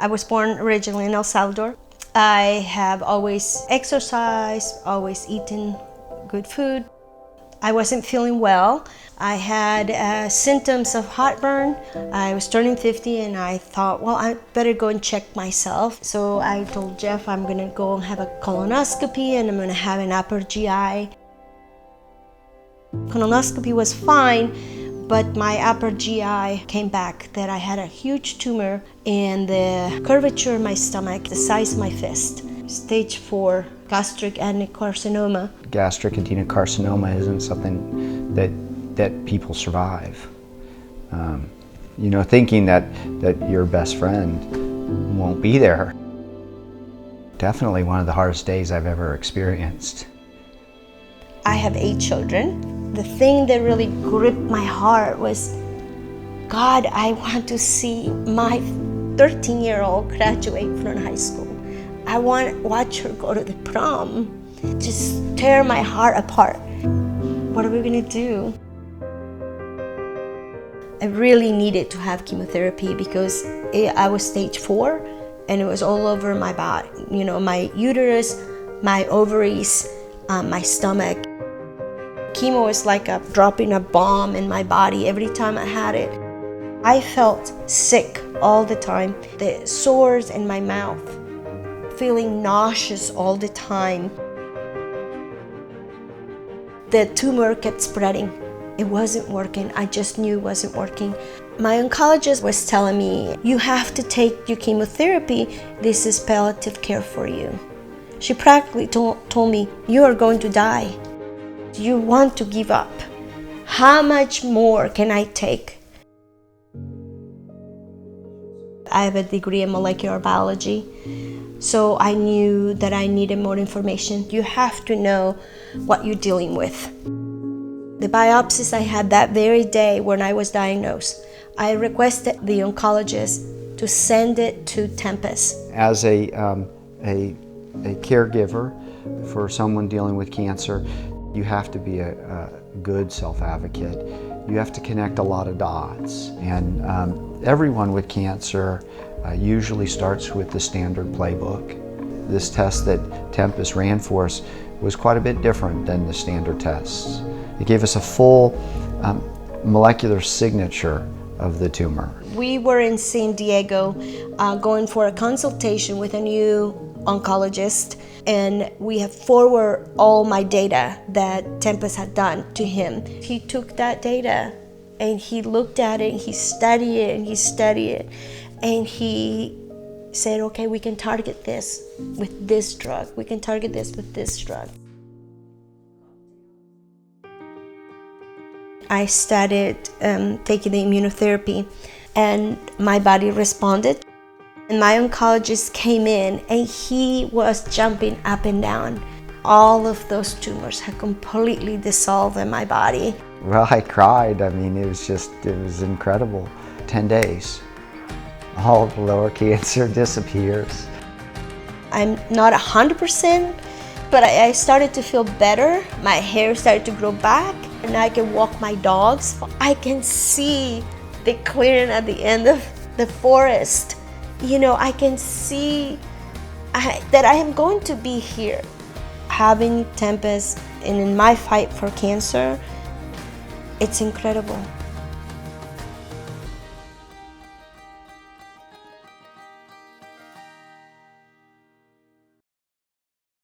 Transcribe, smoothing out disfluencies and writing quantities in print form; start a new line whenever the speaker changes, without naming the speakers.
I was born originally in El Salvador. I have always exercised, always eaten good food. I wasn't feeling well. I had symptoms of heartburn. I was turning 50 and I thought, well, I better go and check myself. So I told Jeff I'm gonna go and have a colonoscopy and I'm gonna have an upper GI. Colonoscopy was fine, but my upper GI came back that I had a huge tumor in the curvature of my stomach, the size of my fist. Stage 4 gastric carcinoma.
Gastric carcinoma isn't something that people survive. Thinking that your best friend won't be there. Definitely one of the hardest days I've ever experienced.
I have 8 children. The thing that really gripped my heart was, God, I want to see my 13-year-old graduate from high school. I want to watch her go to the prom. Just tear my heart apart. What are we gonna do? I really needed to have chemotherapy because I was stage 4 and it was all over my body. My uterus, my ovaries, my stomach. Chemo was like dropping a bomb in my body every time I had it. I felt sick all the time. The sores in my mouth, feeling nauseous all the time. The tumor kept spreading. It wasn't working. I just knew it wasn't working. My oncologist was telling me, you have to take your chemotherapy. This is palliative care for you. She practically told me, you are going to die. You want to give up. How much more can I take? I have a degree in molecular biology, so I knew that I needed more information. You have to know what you're dealing with. The biopsies I had that very day when I was diagnosed, I requested the oncologist to send it to Tempus.
As a caregiver for someone dealing with cancer, you have to be a good self-advocate. You have to connect a lot of dots. And everyone with cancer usually starts with the standard playbook. This test that Tempus ran for us was quite a bit different than the standard tests. It gave us a full molecular signature of the tumor.
We were in San Diego going for a consultation with a new oncologist, and we have forwarded all my data that Tempus had done to him. He took that data and he looked at it, he studied it and he studied it, and he said, okay, we can target this with this drug. We can target this with this drug. I started taking the immunotherapy and my body responded. And my oncologist came in and he was jumping up and down. All of those tumors had completely dissolved in my body.
Well, I cried. I mean, it was incredible. 10 days, all the lower cancer disappears.
I'm not 100%, but I started to feel better. My hair started to grow back and I can walk my dogs. I can see the clearing at the end of the forest. I can see that I am going to be here. Having Tempus and in my fight for cancer, it's incredible.